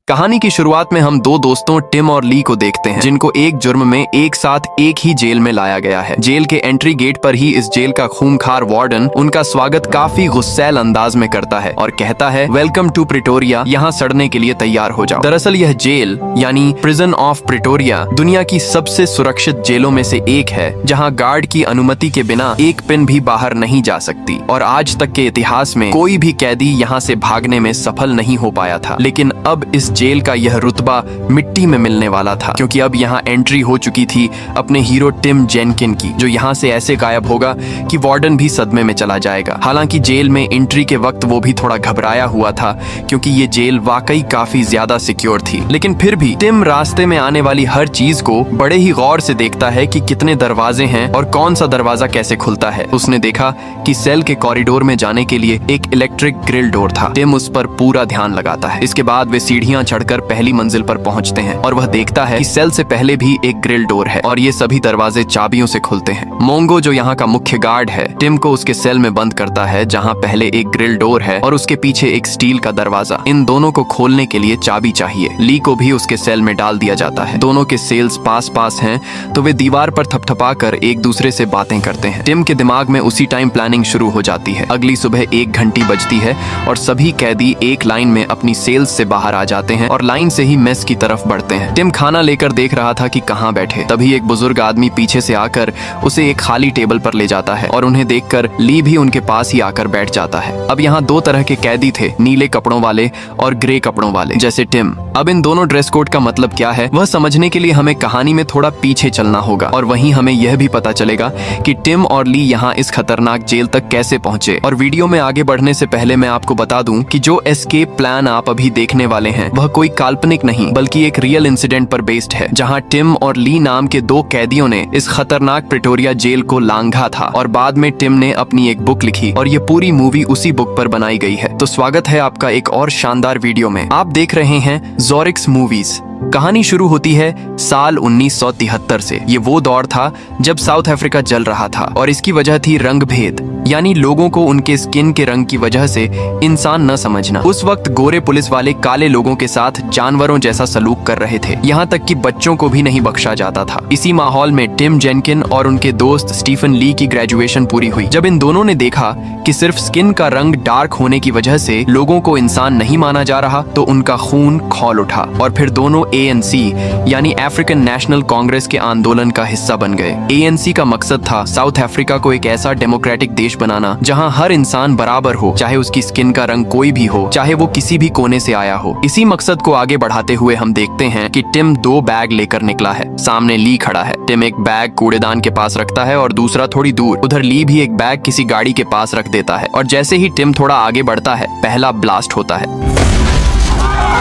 कहानी की शुरुआत में हम दो दोस्तों टिम और ली को देखते हैं, जिनको एक जुर्म में एक साथ एक ही जेल में लाया गया है। जेल के एंट्री गेट पर ही इस जेल का खूंखार वार्डन उनका स्वागत काफी गुस्सैल अंदाज में करता है और कहता है, वेलकम टू प्रिटोरिया, यहाँ सड़ने के लिए तैयार हो जाओ। दरअसल यह जेल यानी प्रिजन ऑफ प्रिटोरिया दुनिया की सबसे सुरक्षित जेलों में से एक है, जहाँ गार्ड की अनुमति के बिना एक पिन भी बाहर नहीं जा सकती और आज तक के इतिहास में कोई भी कैदी यहाँ से भागने में सफल नहीं हो पाया था। लेकिन अब इस जेल का यह रुतबा मिट्टी में मिलने वाला था, क्योंकि अब यहाँ एंट्री हो चुकी थी अपने हीरो टिम जेनकिन की, जो यहाँ से ऐसे गायब होगा कि वार्डन भी सदमे में चला जाएगा। हालांकि जेल में एंट्री के वक्त वो भी थोड़ा घबराया हुआ था, क्योंकि ये जेल वाकई काफी ज्यादा सिक्योर थी। लेकिन फिर भी टिम रास्ते में आने वाली हर चीज को बड़े ही गौर से देखता है कि कितने दरवाजे हैं और कौन सा दरवाजा कैसे खुलता है। उसने देखा कि सेल के कॉरिडोर में जाने के लिए एक इलेक्ट्रिक ग्रिल डोर था। टिम उस पर पूरा ध्यान लगाता है। इसके बाद वे सीढ़ियां चढ़कर पहली मंजिल पर पहुंचते हैं और वह देखता है कि सेल से पहले भी एक ग्रिल डोर है और ये सभी दरवाजे चाबियों से खुलते हैं। मोंगो, जो यहाँ का मुख्य गार्ड है, टिम को उसके सेल में बंद करता है, जहाँ पहले एक ग्रिल डोर है और उसके पीछे एक स्टील का दरवाजा। इन दोनों को खोलने के लिए चाबी चाहिए। ली को भी उसके सेल में डाल दिया जाता है। दोनों के सेल्स पास पास हैं, तो वे दीवार पर थपथपा कर एक दूसरे से बातें करते हैं। टिम के दिमाग में उसी टाइम प्लानिंग शुरू हो जाती है। अगली सुबह 1 घंटी बजती है और सभी कैदी एक लाइन में अपनी सेल्स से बाहर आ जाते हैं और लाइन से ही मेस की तरफ बढ़ते हैं। टिम खाना लेकर देख रहा था कि कहाँ बैठे, तभी एक बुजुर्ग आदमी पीछे से आकर उसे एक खाली टेबल पर ले जाता है और उन्हें देखकर ली भी उनके पास ही आकर बैठ जाता है। अब यहाँ 2 तरह के कैदी थे, नीले कपड़ों वाले और ग्रे कपड़ों वाले, जैसे टिम। अब इन दोनों ड्रेस कोड का मतलब क्या है, वह समझने के लिए हमें कहानी में थोड़ा पीछे चलना होगा और वहीं हमें यह भी पता चलेगा कि टिम और ली यहाँ इस खतरनाक जेल तक कैसे पहुंचे। और वीडियो में आगे बढ़ने से पहले मैं आपको बता दूं कि जो एस्केप प्लान आप अभी देखने वाले हैं वह कोई काल्पनिक नहीं बल्कि एक रियल इंसिडेंट पर बेस्ड है, जहां टिम और ली नाम के 2 कैदियों ने इस खतरनाक प्रिटोरिया जेल को लांघा था और बाद में टिम ने अपनी एक बुक लिखी और ये पूरी मूवी उसी बुक पर बनाई गई है। तो स्वागत है आपका एक और शानदार वीडियो में। आप देख रहे हैं ज़ोरिक्स मूवीज। कहानी शुरू होती है साल 1973 से। ये वो दौर था जब साउथ अफ्रीका जल रहा था और इसकी वजह थी रंग भेद, यानी लोगों को उनके स्किन के रंग की वजह से इंसान न समझना। उस वक्त गोरे पुलिस वाले काले लोगों के साथ जानवरों जैसा सलूक कर रहे थे, यहाँ तक कि बच्चों को भी नहीं बख्शा जाता था। इसी माहौल में टिम जेनकिन और उनके दोस्त स्टीफन ली की ग्रेजुएशन पूरी हुई। जब इन दोनों ने देखा कि सिर्फ स्किन का रंग डार्क होने की वजह से लोगों को इंसान नहीं माना जा रहा, तो उनका खून खौल उठा और फिर दोनों ANC यानी अफ्रीकन नेशनल कांग्रेस के आंदोलन का हिस्सा बन गए। ANC का मकसद था साउथ अफ्रीका को एक ऐसा डेमोक्रेटिक देश बनाना जहां हर इंसान बराबर हो, चाहे उसकी स्किन का रंग कोई भी हो, चाहे वो किसी भी कोने से आया हो। इसी मकसद को आगे बढ़ाते हुए हम देखते हैं कि टिम 2 बैग लेकर निकला है। सामने ली खड़ा है। टिम एक बैग कूड़ेदान के पास रखता है और दूसरा थोड़ी दूर। उधर ली भी एक बैग किसी गाड़ी के पास रख देता है और जैसे ही टिम थोड़ा आगे बढ़ता है, पहला ब्लास्ट होता है।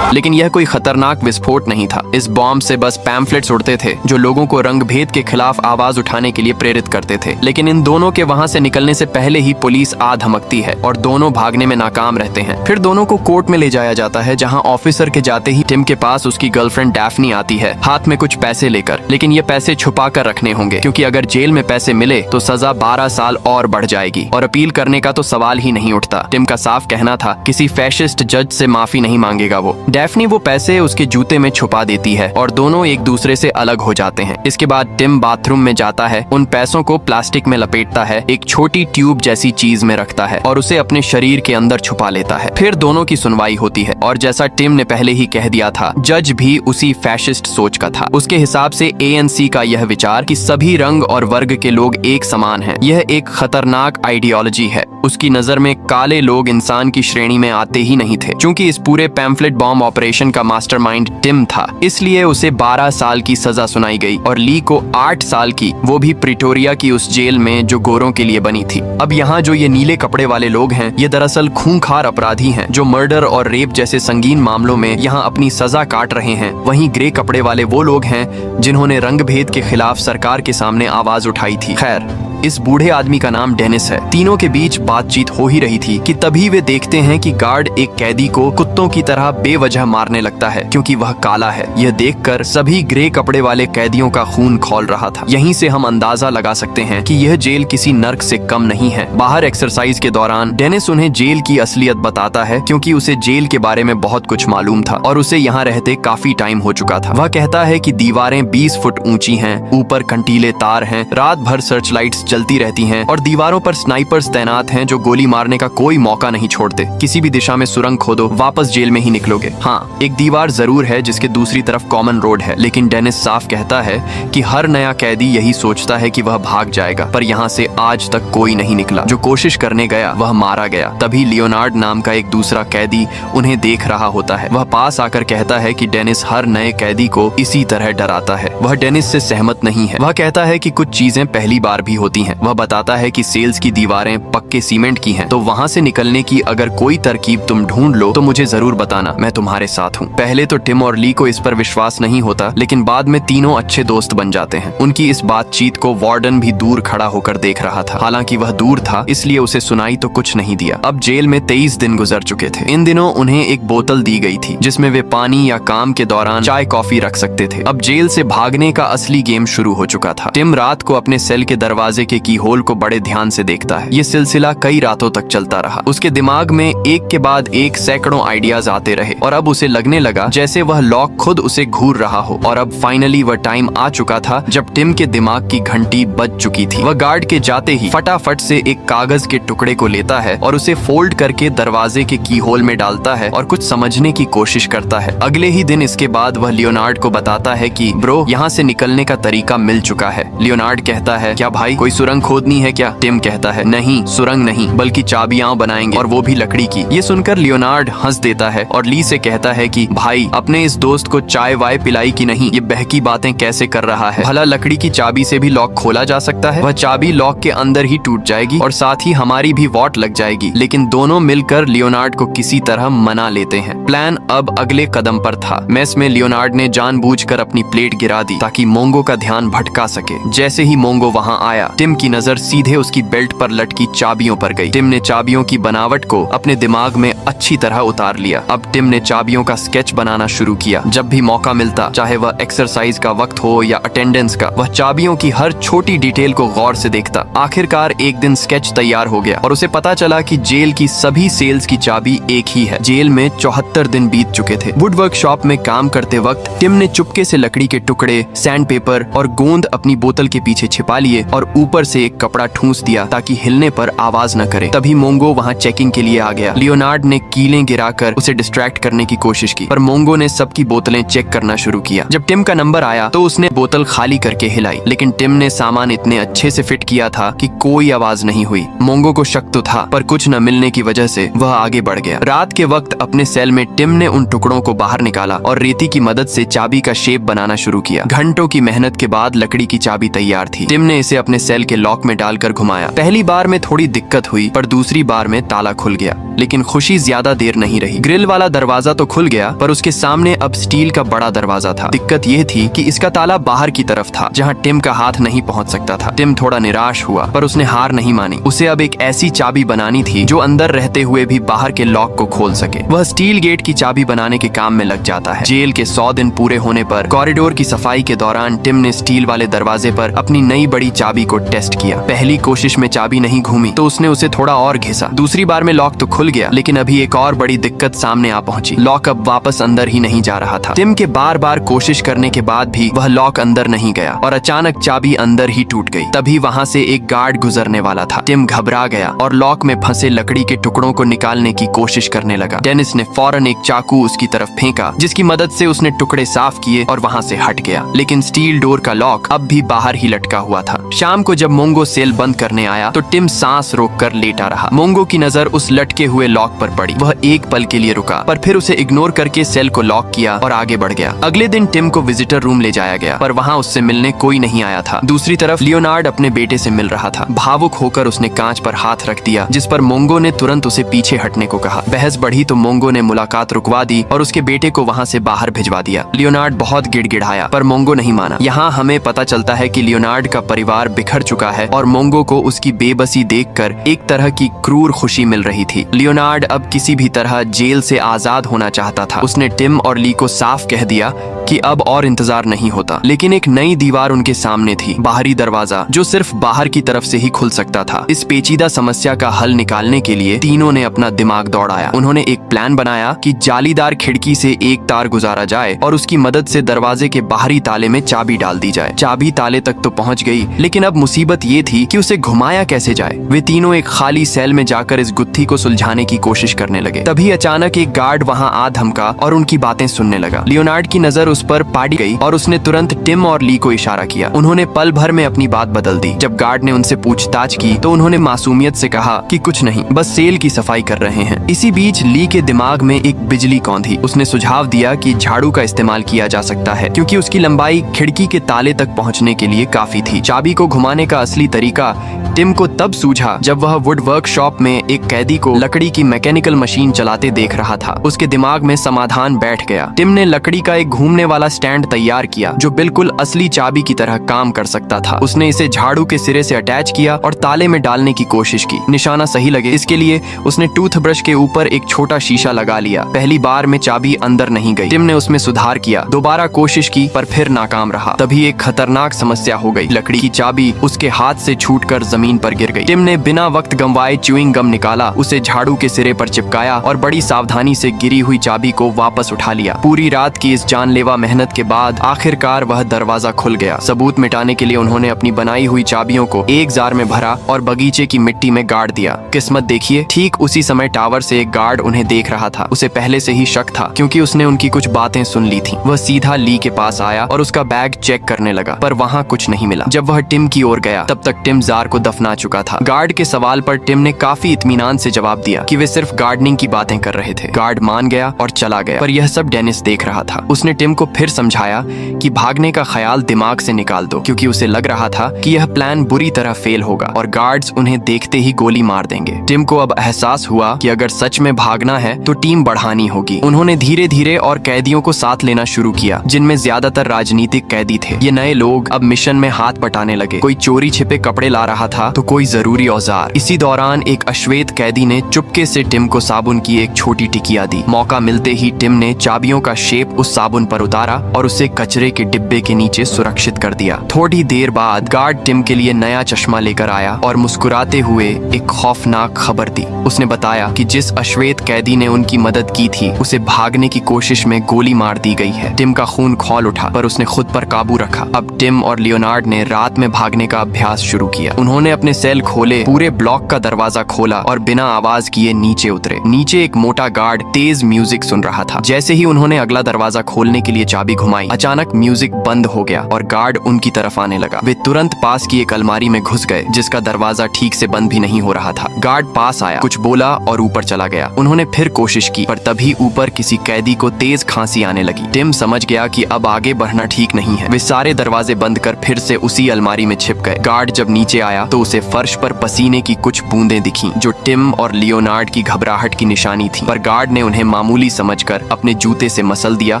लेकिन यह कोई खतरनाक विस्फोट नहीं था। इस बॉम्ब से बस पैम्फलेट्स उड़ते थे जो लोगों को रंग भेद के खिलाफ आवाज उठाने के लिए प्रेरित करते थे। लेकिन इन दोनों के वहां से निकलने से पहले ही पुलिस आ धमकती है और दोनों भागने में नाकाम रहते हैं। फिर दोनों को कोर्ट में ले जाया जाता है, जहां ऑफिसर के जाते ही टिम के पास उसकी गर्लफ्रेंड डैफ्नी आती है, हाथ में कुछ पैसे लेकर। लेकिन ये पैसे छुपा कर रखने होंगे, क्योंकि अगर जेल में पैसे मिले तो सजा 12 साल और बढ़ जाएगी और अपील करने का तो सवाल ही नहीं उठता। टिम का साफ कहना था, किसी फैशिस्ट जज से माफी नहीं मांगेगा वो। डैफ्नी वो पैसे उसके जूते में छुपा देती है और दोनों एक दूसरे से अलग हो जाते हैं। इसके बाद टिम बाथरूम में जाता है, उन पैसों को प्लास्टिक में लपेटता है, एक छोटी ट्यूब जैसी चीज में रखता है और उसे अपने शरीर के अंदर छुपा लेता है। फिर दोनों की सुनवाई होती है और जैसा टिम ने पहले ही कह दिया था, जज भी उसी फैशिस्ट सोच का था। उसके हिसाब से ANC का यह विचार कि सभी रंग और वर्ग के लोग एक समान हैं, यह एक खतरनाक आइडियोलॉजी है। उसकी नजर में काले लोग इंसान की श्रेणी में आते ही नहीं थे। चूंकि इस पूरे पैम्फलेट बॉम्ब ऑपरेशन का मास्टरमाइंड टिम था, इसलिए उसे 12 साल की सजा सुनाई गई और ली को 8 साल की, वो भी प्रिटोरिया की उस जेल में जो गोरों के लिए बनी थी। अब यहाँ जो ये नीले कपड़े वाले लोग हैं, ये दरअसल खूंखार अपराधी हैं जो मर्डर और रेप जैसे संगीन मामलों में यहाँ अपनी सजा काट रहे हैं। वहीं ग्रे कपड़े वाले वो लोग हैं जिन्होंने रंग भेद के खिलाफ सरकार के सामने आवाज उठाई थी। खैर, इस बूढ़े आदमी का नाम डेनिस है। तीनों के बीच बातचीत हो ही रही थी कि तभी वे देखते हैं कि गार्ड एक कैदी को कुत्तों की तरह बेवजह मारने लगता है क्योंकि वह काला है। यह देखकर सभी ग्रे कपड़े वाले कैदियों का खून खौल रहा था। यहीं से हम अंदाजा लगा सकते हैं कि यह जेल किसी नर्क से कम नहीं है। बाहर एक्सरसाइज के दौरान डेनिस उन्हें जेल की असलियत बताता है क्योंकि उसे जेल के बारे में बहुत कुछ मालूम था और उसे यहाँ रहते काफी टाइम हो चुका था। वह कहता है कि दीवारें 20 फुट ऊंची हैं, ऊपर कंटीले तार हैं, रात भर सर्च लाइट्स जलती रहती हैं और दीवारों पर स्नाइपर्स तैनात हैं जो गोली मारने का कोई मौका नहीं छोड़ते। किसी भी दिशा में सुरंग खोदो, वापस जेल में ही निकलोगे। हाँ, एक दीवार जरूर है जिसके दूसरी तरफ कॉमन रोड है, लेकिन डेनिस साफ कहता है कि हर नया कैदी यही सोचता है कि वह भाग जाएगा, पर यहाँ से आज तक कोई नहीं निकला। जो कोशिश करने गया वह मारा गया। तभी लियोनार्ड नाम का एक दूसरा कैदी उन्हें देख रहा होता है। वह पास आकर कहता है कि डेनिस हर नए कैदी को इसी तरह डराता है। वह डेनिस से सहमत नहीं है। वह कहता है कि कुछ चीजें पहली बार भी होती हैं। वह बताता है कि सेल्स की दीवारें पक्के सीमेंट की हैं, तो वहाँ से निकलने की अगर कोई तरकीब तुम ढूंढ लो तो मुझे जरूर बताना, मैं तुम्हारे साथ हूँ। पहले तो टिम और ली को इस पर विश्वास नहीं होता, लेकिन बाद में तीनों अच्छे दोस्त बन जाते हैं। उनकी इस बातचीत को वार्डन भी दूर खड़ा होकर देख रहा था। हालांकि वह दूर था इसलिए उसे सुनाई तो कुछ नहीं दिया। अब जेल में 23 दिन गुजर चुके थे। इन दिनों उन्हें एक बोतल दी गई थी जिसमें वे पानी या काम के दौरान चाय कॉफी रख सकते थे। अब जेल से भागने का असली गेम शुरू हो चुका था। टिम रात को अपने सेल के दरवाजे के की होल को बड़े ध्यान से देखता है। ये सिलसिला कई रातों तक चलता रहा। उसके दिमाग में एक के बाद एक सैकड़ों आइडियाज आते रहे और अब उसे लगने लगा जैसे वह लॉक खुद उसे घूर रहा हो। और अब फाइनली वह टाइम आ चुका था जब टिम के दिमाग की घंटी बज चुकी थी। वह गार्ड के जाते ही फटाफट से एक कागज के टुकड़े को लेता है और उसे फोल्ड करके दरवाजे के की होल में डालता है और कुछ समझने की कोशिश करता है। अगले ही दिन इसके बाद वह लियोनार्ड को बताता है कि ब्रो, यहाँ से निकलने का तरीका मिल चुका है। लियोनार्ड कहता है, क्या भाई कोई सुरंग खोदनी है क्या? टिम कहता है, नहीं, सुरंग नहीं बल्कि चाबियां बनाएंगे और वो भी लकड़ी की। ये सुनकर लियोनार्ड हंस देता है और ली से कहता है कि भाई, अपने इस दोस्त को चाय वाय पिलाई की नहीं, ये बहकी बातें कैसे कर रहा है? भला लकड़ी की चाबी से भी लॉक खोला जा सकता है? वह चाबी लॉक के अंदर ही टूट जाएगी और साथ ही हमारी भी वॉट लग जाएगी। लेकिन दोनों मिलकर लियोनार्ड को किसी तरह मना लेते हैं। प्लान अब अगले कदम पर था। मेस में लियोनार्ड ने जानबूझकर अपनी प्लेट गिरा दी ताकि मोंगो का ध्यान भटका सके। जैसे ही मोंगो वहां आया, टिम की नजर सीधे उसकी बेल्ट पर लटकी चाबियों पर गई। टिम ने चाबियों की बनावट को अपने दिमाग में अच्छी तरह उतार लिया। अब टिम ने चाबियों का स्केच बनाना शुरू किया। जब भी मौका मिलता, चाहे वह एक्सरसाइज का वक्त हो या अटेंडेंस का, वह चाबियों की हर छोटी डिटेल को गौर से देखता। आखिरकार एक दिन स्केच तैयार हो गया और उसे पता चला कि जेल की सभी सेल्स की चाबी एक ही है। जेल में 74 दिन बीत चुके थे। वुड वर्कशॉप में काम करते वक्त टिम ने चुपके से लकड़ी के टुकड़े, सैंड पेपर और गोंद अपनी बोतल के पीछे छिपा लिए और ऊपर से एक कपड़ा ठूंस दिया ताकि हिलने पर आवाज न करे। तभी मोंगो वहां चेकिंग के लिए आ गया। लियोनार्ड ने कीलें गिराकर उसे डिस्ट्रैक्ट करने की कोशिश की, पर मोंगो ने सबकी बोतलें चेक करना शुरू किया। जब टिम का नंबर आया तो उसने बोतल खाली करके हिलाई, लेकिन टिम ने सामान इतने अच्छे से फिट किया था कि कोई आवाज नहीं हुई। मोंगो को शक तो था, पर कुछ न मिलने की वजह से वह आगे बढ़ गया। रात के वक्त अपने सेल में टिम ने उन टुकड़ों को बाहर निकाला और रेती की मदद से चाबी का शेप बनाना शुरू किया। घंटों की मेहनत के बाद लकड़ी की चाबी तैयार थी। टिम ने इसे अपने सेल के लॉक में डालकर घुमाया। पहली बार में थोड़ी दिक्कत हुई, पर दूसरी बार में ताला खुल गया। लेकिन खुशी ज्यादा देर नहीं रही। ग्रिल वाला दरवाजा तो खुल गया, पर उसके सामने अब स्टील का बड़ा दरवाजा था। दिक्कत यह थी कि इसका ताला बाहर की तरफ था, जहां टिम का हाथ नहीं पहुंच सकता था। टिम थोड़ा निराश हुआ, पर उसने हार नहीं मानी। उसे अब एक ऐसी चाबी बनानी थी जो अंदर रहते हुए भी बाहर के लॉक को खोल सके। वह स्टील गेट की चाबी बनाने के काम में लग जाता है। जेल के 100 दिन पूरे होने पर कॉरिडोर की सफाई के दौरान टिम ने स्टील वाले दरवाजे पर अपनी नई बड़ी चाबी को टेस्ट किया। पहली कोशिश में चाबी नहीं घूमी तो उसने उसे थोड़ा और घिसा। दूसरी बार में लॉक तो खुल गया, लेकिन अभी एक और बड़ी दिक्कत सामने आ पहुंची। लॉक अब वापस अंदर ही नहीं जा रहा था। टिम के बार बार कोशिश करने के बाद भी वह लॉक अंदर नहीं गया और अचानक चाबी अंदर ही टूट गई। तभी वहां से एक गार्ड गुजरने वाला था। टिम घबरा गया और लॉक में फंसे लकड़ी के टुकड़ों को निकालने की कोशिश करने लगा। डेनिस ने फौरन एक चाकू उसकी तरफ फेंका, जिसकी मदद से उसने टुकड़े साफ किए और वहां से हट गया। लेकिन स्टील डोर का लॉक अब भी बाहर ही लटका हुआ था। शाम को जब मोंगो सेल बंद करने आया तो टिम सांस रोककर लेटा रहा। मोंगो की नजर उस लटके हुए लॉक पर पड़ी। वह एक पल के लिए रुका, पर फिर उसे इग्नोर करके सेल को लॉक किया और आगे बढ़ गया। अगले दिन टिम को विजिटर रूम ले जाया गया, पर वहां उससे मिलने कोई नहीं आया था। दूसरी तरफ लियोनार्ड अपने बेटे से मिल रहा था। भावुक होकर उसने कांच पर हाथ रख दिया, जिस पर मोंगो ने तुरंत उसे पीछे हटने को कहा। बहस बढ़ी तो मोंगो ने मुलाकात रुकवा दी और उसके बेटे को वहां से बाहर भिजवा दिया। लियोनार्ड बहुत गिड़गिड़ाया, पर मोंगो नहीं माना। यहाँ हमें पता चलता है कि लियोनार्ड का परिवार बिखर चुका है और मोंगो को उसकी बेबसी देखकर एक तरह की क्रूर खुशी मिल रही थी। लियोनार्ड अब किसी भी तरह जेल से आजाद होना चाहता था। उसने टिम और ली को साफ कह दिया कि अब और इंतजार नहीं होता। लेकिन एक नई दीवार उनके सामने थी, बाहरी दरवाजा जो सिर्फ बाहर की तरफ से ही खुल सकता था। इस पेचीदा समस्या का हल निकालने के लिए तीनों ने अपना दिमाग दौड़ाया। उन्होंने एक प्लान बनाया कि जालीदार खिड़की से एक तार गुजारा जाए और उसकी मदद से दरवाजे के बाहरी ताले में चाबी डाल दी जाए। चाबी ताले तक तो पहुंच गई, लेकिन अब मुसीबत ये थी कि उसे घुमाया कैसे जाए। वे तीनों एक खाली सेल में जाकर इस गुत्थी को सुलझाने की कोशिश करने लगे। तभी अचानक एक गार्ड वहां आ धमका और उनकी बातें सुनने लगा। लियोनार्ड की नजर उस पर पड़ गई और उसने तुरंत टिम और ली को इशारा किया। उन्होंने पल भर में अपनी बात बदल दी। जब गार्ड ने उनसे पूछताछ की तो उन्होंने मासूमियत से कहा कि कुछ नहीं, बस सेल की सफाई कर रहे हैं। इसी बीच ली के दिमाग में एक बिजली कौंधी। उसने सुझाव दिया कि झाड़ू का इस्तेमाल किया जा सकता है, क्योंकि उसकी लंबाई खिड़की के ताले तक पहुंचने के लिए काफी थी। चाबी को घुमाने का असली तरीका टिम को तब सूझा जब वह वुड वर्कशॉप में एक कैदी को लकड़ी की मैकेनिकल मशीन चलाते देख रहा था। उसके दिमाग में समाधान बैठ गया। टिम ने लकड़ी का एक घूमने वाला स्टैंड तैयार किया जो बिल्कुल असली चाबी की तरह काम कर सकता था। उसने इसे झाड़ू के सिरे से अटैच किया और ताले में डालने की कोशिश की। निशाना सही लगे, इसके लिए उसने टूथब्रश के ऊपर एक छोटा शीशा लगा लिया। पहली बार में चाबी अंदर नहीं गई। टिम ने उसमें सुधार किया, दोबारा कोशिश की, पर फिर नाकाम रहा। तभी एक खतरनाक समस्या हो गई। लकड़ी की चाबी उसके हाथ से छूटकर जमीन पर गिर गई। टिम ने बिना वक्त गंवाए च्युइंग गम निकाला, उसे झाड़ू के सिरे पर चिपकाया और बड़ी सावधानी से गिरी हुई चाबी को वापस उठा लिया। पूरी रात की इस जानलेवा मेहनत के बाद आखिरकार वह दरवाजा खुल गया। सबूत मिटाने के लिए उन्होंने अपनी बनाई हुई चाबियों को एक जार में भरा और बगीचे की मिट्टी में गाड़ दिया। किस्मत देखिए, ठीक उसी समय टावर से एक गार्ड उन्हें देख रहा था। उसे पहले से ही शक था, क्योंकि उसने उनकी कुछ बातें सुन ली थीं। वह सीधा ली के पास आया और उसका बैग चेक करने लगा, पर वहाँ कुछ नहीं मिला। जब वह टिम की ओर गया तब तक टिम जार को दफना चुका था। गार्ड के सवाल पर टिम ने काफी इत्मीनान से जवाब दिया कि वे सिर्फ गार्डनिंग की बातें कर रहे थे। गार्ड मान गया और चला गया, पर यह सब डेनिस देख रहा था। उसने टिम को फिर समझाया कि भागने का ख्याल दिमाग से निकाल दो, क्योंकि उसे लग रहा था कि यह प्लान बुरी तरह फेल होगा और गार्ड्स उन्हें देखते ही गोली मार देंगे। टिम को अब एहसास हुआ कि अगर सच में भागना है तो टीम बढ़ानी होगी। उन्होंने धीरे धीरे और कैदियों को साथ लेना शुरू किया, जिनमें ज्यादातर राजनीतिक कैदी थे। ये नए लोग अब मिशन में हाथ बटाने लगे। कोई चोरी छिपे कपड़े ला रहा था तो कोई जरूरी औजार। इसी दौरान एक अश्वेत कैदी ने चुपके से टिम को साबुन की एक छोटी टिकिया दी। मौका मिलते ही टिम ने चाबियों का शेप उस साबुन पर उतारा और उसे कचरे के डिब्बे के नीचे सुरक्षित कर दिया। थोड़ी देर बाद गार्ड टिम के लिए नया चश्मा लेकर आया और मुस्कुराते हुए एक खौफनाक खबर दी। उसने बताया कि जिस अश्वेत कैदी ने उनकी मदद की थी उसे भागने की कोशिश में गोली मार दी गई है। टिम का खून खौल उठा, पर उसने खुद पर काबू रखा। अब टिम और लियोनार्ड ने रात में भागने का अभ्यास शुरू किया। उन्होंने अपने सेल खोले, पूरे ब्लॉक का दरवाजा खोला और बिना आवाज किए नीचे उतरे। नीचे एक मोटा गार्ड तेज म्यूजिक सुन रहा था। जैसे ही उन्होंने अगला दरवाजा खोलने के लिए चाबी घुमाई, अचानक म्यूजिक बंद हो गया और गार्ड उनकी तरफ आने लगा। वे तुरंत पास की एक अलमारी में घुस गए, जिसका दरवाजा ठीक से बंद भी नहीं हो रहा था। गार्ड पास आया, कुछ बोला और ऊपर चला गया। उन्होंने फिर कोशिश की, पर तभी ऊपर किसी कैदी को तेज खांसी आने लगी। टिम समझ गया कि अब आगे बढ़ना ठीक नहीं है। वे सारे दरवाजे बंद कर फिर से उसी अलमारी में छिप गए। गार्ड जब नीचे आया तो उसे फर्श पर पसीने की कुछ बूंदें दिखीं, जो टिम और लियोनार्ड की घबराहट की निशानी थी। पर गार्ड ने उन्हें मामूली समझकर अपने जूते से मसल दिया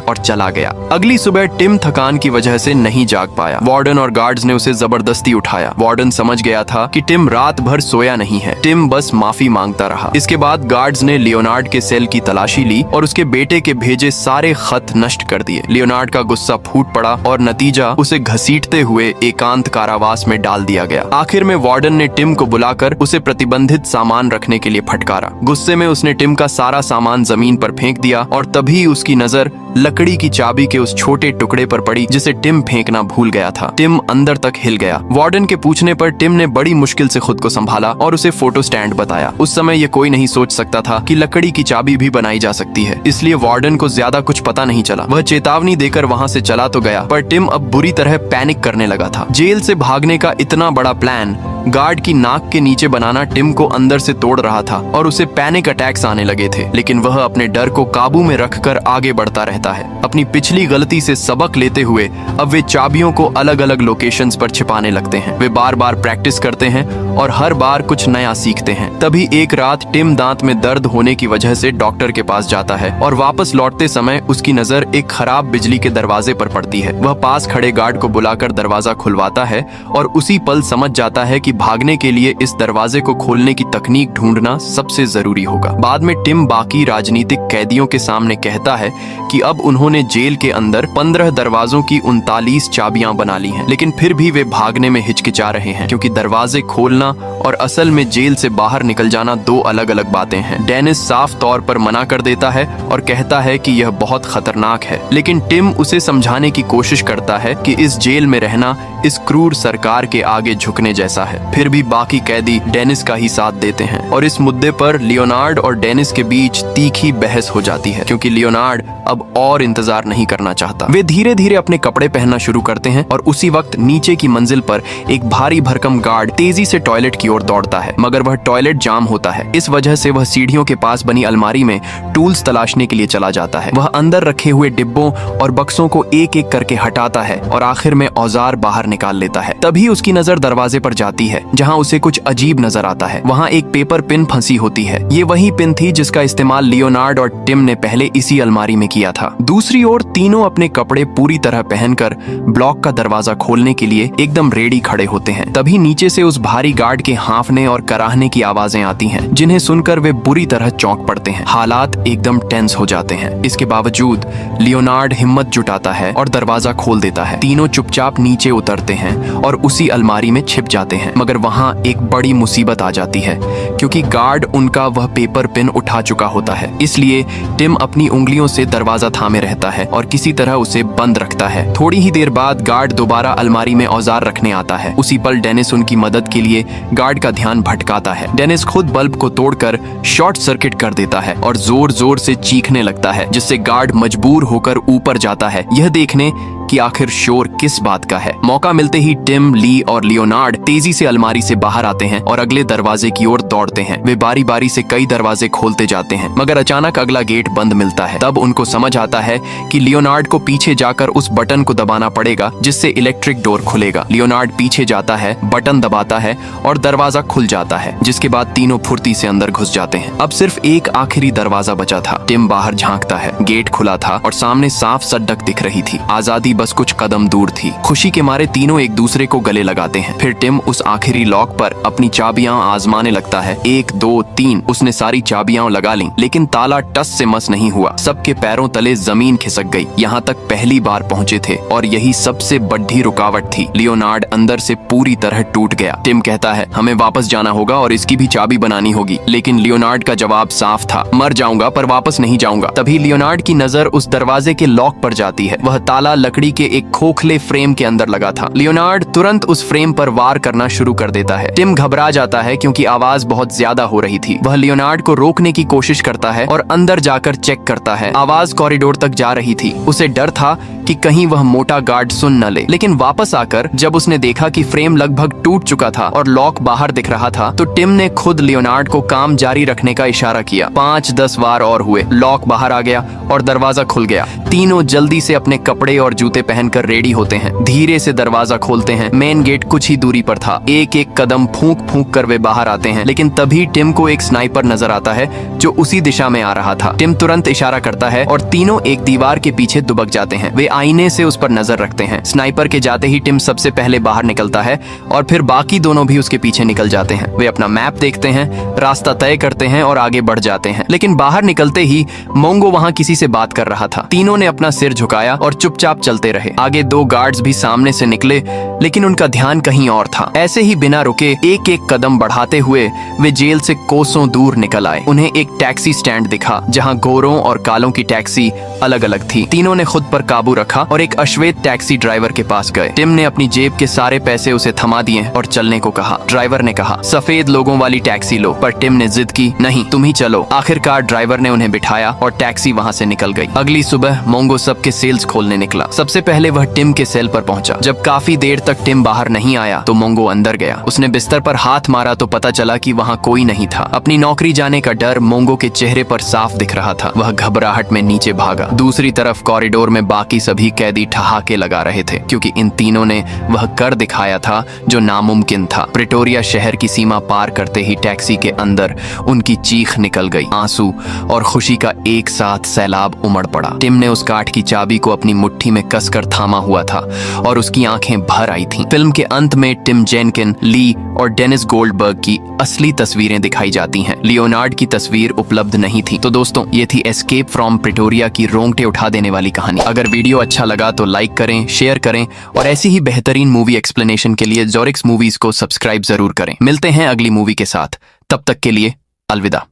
और चला गया। अगली सुबह टिम थकान की वजह से नहीं जाग पाया। वार्डन और गार्ड्स ने उसे जबरदस्ती उठाया। वार्डन समझ गया था कि टिम रात भर सोया नहीं है। टिम बस माफी मांगता रहा। इसके बाद गार्ड्स ने लियोनार्ड के सेल की तलाशी ली और उसके बेटे के भेजे सारे खत नष्ट कर दिए। लियोनार्ड का गुस्सा फूट पड़ा और नतीजा उसे घसीटते हुए एकांत कारावास में डाल दिया गया। आखिर में वार्डन ने टिम को बुलाकर उसे प्रतिबंधित सामान रखने के लिए फटकारा। गुस्से में उसने टिम का सारा सामान जमीन पर फेंक दिया और तभी उसकी नजर लकड़ी की चाबी के उस छोटे टुकड़े पर पड़ी जिसे टिम फेंकना भूल गया था। टिम अंदर तक हिल गया। वार्डन के पूछने पर टिम ने बड़ी मुश्किल से खुद को संभाला और उसे फोटो स्टैंड बताया। उस समय ये कोई नहीं सोच सकता था कि लकड़ी की चाबी भी बनाई जा सकती है, इसलिए वार्डन को ज्यादा कुछ पता नहीं चला। वह चेतावनी देकर वहाँ से चला तो गया, पर टिम अब बुरी तरह पैनिक करने लगा था। जेल से भागने का इतना बड़ा प्लान गार्ड की नाक के नीचे बनाना टिम को अंदर से तोड़ रहा था और उसे पैनिक अटैक्स आने लगे थे। लेकिन वह अपने डर को काबू में रखकर आगे बढ़ता रहता है। अपनी पिछली गलती से सबक लेते हुए अब वे चाबियों को अलग अलग लोकेशंस पर छिपाने लगते हैं। वे बार बार प्रैक्टिस करते हैं और हर बार कुछ नया सीखते हैं। तभी एक रात टिम दांत में दर्द होने की वजह से डॉक्टर के पास जाता है और वापस लौटते समय उसकी नजर एक खराब बिजली के दरवाजे पर पड़ती है। वह पास खड़े गार्ड को बुलाकर दरवाजा खुलवाता है और उसी पल समझ जाता है कि भागने के लिए इस दरवाजे को खोलने की तकनीक ढूंढना सबसे जरूरी होगा। बाद में टिम बाकी राजनीतिक कैदियों के सामने कहता है कि अब उन्होंने जेल के अंदर 15 दरवाजों की 39 चाबियां बना ली हैं, लेकिन फिर भी वे भागने में हिचकिचा रहे हैं क्योंकि दरवाजे खोलना और असल में जेल से बाहर निकल जाना दो अलग अलग बातें हैं। डेनिस साफ तौर पर मना कर देता है और कहता है कि यह बहुत खतरनाक है, लेकिन टिम उसे समझाने की कोशिश करता है कि इस जेल में रहना इस क्रूर सरकार के आगे झुकने जैसा है। फिर भी बाकी कैदी डेनिस का ही साथ देते हैं और इस मुद्दे पर लियोनार्ड और डेनिस के बीच तीखी बहस हो जाती है क्योंकि लियोनार्ड अब और इंतजार नहीं करना चाहता। वे धीरे धीरे अपने कपड़े पहनना शुरू करते हैं और उसी वक्त नीचे की मंजिल पर एक भारी भरकम गार्ड तेजी से टॉयलेट की ओर दौड़ता है, मगर वह टॉयलेट जाम होता है। इस वजह से वह सीढ़ियों के पास बनी अलमारी में टूल्स तलाशने के लिए चला जाता है। वह अंदर रखे हुए डिब्बों और बक्सों को एक एक करके हटाता है और आखिर में औजार बाहर निकाल लेता है। तभी उसकी नजर दरवाजे पर जाती है जहां उसे कुछ अजीब नजर आता है। वहां एक पेपर पिन फंसी होती है। ये वही पिन थी जिसका इस्तेमाल लियोनार्ड और टिम ने पहले इसी अलमारी में किया था। दूसरी ओर तीनों अपने कपड़े पूरी तरह पहनकर ब्लॉक का दरवाजा खोलने के लिए एकदम रेडी खड़े होते हैं। तभी नीचे से उस भारी गार्ड के हांफने और कराहने की आवाजें आती हैं, जिन्हें सुनकर वे बुरी तरह चौंक पड़ते हैं। हालात एकदम टेंस हो जाते हैं। इसके बावजूद लियोनार्ड हिम्मत जुटाता है और दरवाजा खोल देता है। तीनों चुपचाप नीचे उतरते हैं और उसी अलमारी में छिप जाते हैं, मगर वहां एक बड़ी मुसीबत आ जाती है क्योंकि गार्ड उनका वह पेपर पिन उठा चुका होता है। इसलिए टिम अपनी उंगलियों से दरवाजा थामे रहता है और किसी तरह उसे बंद रखता है। थोड़ी ही देर बाद गार्ड दोबारा अलमारी में औजार रखने आता है। उसी पल डेनिस उनकी मदद के लिए गार्ड का ध्यान भटकाता है। डेनिस खुद बल्ब को तोड़कर शॉर्ट सर्किट कर देता है और जोर जोर से चीखने लगता है, जिससे गार्ड मजबूर होकर ऊपर जाता है यह देखने कि आखिर शोर किस बात का है। मौका मिलते ही टिम, ली और लियोनार्ड तेजी से अलमारी से बाहर आते हैं और अगले दरवाजे की ओर दौड़ते हैं। वे बारी बारी से कई दरवाजे खोलते जाते हैं, मगर अचानक अगला गेट बंद मिलता है। तब उनको समझ आता है कि लियोनार्ड को पीछे जाकर उस बटन को दबाना पड़ेगा जिससे इलेक्ट्रिक डोर खुलेगा। लियोनार्ड पीछे जाता है, बटन दबाता है और दरवाजा खुल जाता है, जिसके बाद तीनों फुर्ती से अंदर घुस जाते हैं। अब सिर्फ एक आखिरी दरवाजा बचा था। टिम बाहर झांकता है। गेट खुला था और सामने साफ सड़क दिख रही थी। आजादी बस कुछ कदम दूर थी। खुशी के मारे तीनों एक दूसरे को गले लगाते हैं। फिर टिम उस आखिरी लॉक पर अपनी चाबियां आजमाने लगता है। 1 2 3 उसने सारी चाबियां लगा ली, लेकिन ताला टस से मस नहीं हुआ। सबके पैरों तले जमीन खिसक गई। यहाँ तक पहली बार पहुंचे थे और यही सबसे बड़ी रुकावट थी। लियोनार्ड अंदर से पूरी तरह टूट गया। टिम कहता है हमें वापस जाना होगा और इसकी भी चाबी बनानी होगी, लेकिन लियोनार्ड का जवाब साफ था, मर जाऊंगा पर वापस नहीं जाऊंगा। तभी लियोनार्ड की नजर उस दरवाजे के लॉक पर जाती है। वह ताला लकड़ी के एक खोखले फ्रेम के अंदर लगा था। लियोनार्ड तुरंत उस फ्रेम पर वार करना शुरू कर देता है। टिम घबरा जाता है क्योंकि आवाज बहुत ज्यादा हो रही थी। वह लियोनार्ड को रोकने की कोशिश करता है और अंदर जाकर चेक करता है। आवाज कॉरिडोर तक जा रही थी। उसे डर था कि कहीं वह मोटा गार्ड सुन न ले, लेकिन वापस आकर जब उसने देखा कि फ्रेम लगभग टूट चुका था और लॉक बाहर दिख रहा था, तो टिम ने खुद लियोनार्ड को काम जारी रखने का इशारा किया। 5-10 वार और हुए। लॉक बाहर आ गया और दरवाजा खुल गया। तीनों जल्दी से अपने कपड़े और जूते पहनकर रेडी होते हैं। धीरे से दरवाजा खोलते हैं। मेन गेट कुछ ही दूरी पर था। एक एक कदम फूंक फूंक कर वे बाहर आते हैं, लेकिन तभी टिम को एक स्नाइपर नजर आता है जो उसी दिशा में आ रहा था। टिम तुरंत इशारा करता है और तीनों एक दीवार के पीछे दुबक जाते हैं। वे आईने से उस पर नजर रखते हैं। स्नाइपर के जाते ही टिम सबसे पहले बाहर निकलता है और फिर बाकी दोनों भी उसके पीछे निकल जाते हैं। वे अपना मैप देखते हैं, रास्ता तय करते हैं और आगे बढ़ जाते हैं, लेकिन बाहर निकलते ही मोंगो वहां किसी से बात कर रहा था। तीनों ने अपना सिर झुकाया और चुपचाप चलते रहे। आगे 2 गार्ड्स भी सामने से निकले, लेकिन उनका ध्यान कहीं और था। ऐसे ही बिना रुके एक एक कदम बढ़ाते हुए वे जेल से कोसों दूर निकल आए। उन्हें एक टैक्सी स्टैंड दिखा जहां गोरों और कालों की टैक्सी अलग अलग थी। तीनों ने खुद पर काबू रखा और एक अश्वेत टैक्सी ड्राइवर के पास गए। टिम ने अपनी जेब के सारे पैसे उसे थमा दिए और चलने को कहा। ड्राइवर ने कहा सफेद लोगों वाली टैक्सी लो, पर टिम ने जिद की नहीं तुम ही चलो। आखिरकार ड्राइवर ने उन्हें बिठाया और टैक्सी वहां से निकल गई। अगली सुबह मोंगो सबके सेल्स खोलने निकला। सबसे पहले वह टिम के सेल पर पहुंचा। जब काफी देर तक टिम बाहर नहीं आया तो मोंगो अंदर गया। उसने बिस्तर पर हाथ मारा तो पता चला कि वहां कोई नहीं था। अपनी नौकरी जाने का डर मोंगो के चेहरे पर साफ दिख रहा था। वह घबराहट में नीचे भागा। दूसरी तरफ कॉरिडोर में बाकी सभी सभी कैदी ठहाके लगा रहे थे, क्योंकि इन तीनों ने वह कर दिखाया था जो नामुमकिन था। प्रिटोरिया शहर की सीमा पार करते ही टैक्सी के अंदर उनकी चीख निकल गई। आंसू और खुशी का एक साथ सैलाब उमड़ पड़ा। टिम ने उस काठ की चाबी को अपनी मुट्ठी में कसकर थामा हुआ था और उसकी आंखें भर आई थीं। फिल्म के अंत में टिम जेनकिन, ली और डेनिस गोल्डबर्ग की असली तस्वीरें दिखाई जाती हैं। लियोनार्ड की तस्वीर उपलब्ध नहीं थी। तो दोस्तों, ये थी एस्केप फ्रॉम प्रिटोरिया की रोंगटे उठा देने वाली कहानी। अगर वीडियो अच्छा लगा तो लाइक करें, शेयर करें और ऐसी ही बेहतरीन मूवी एक्सप्लेनेशन के लिए जोरिक्स मूवीज को सब्सक्राइब जरूर करें। मिलते हैं अगली मूवी के साथ, तब तक के लिए अलविदा।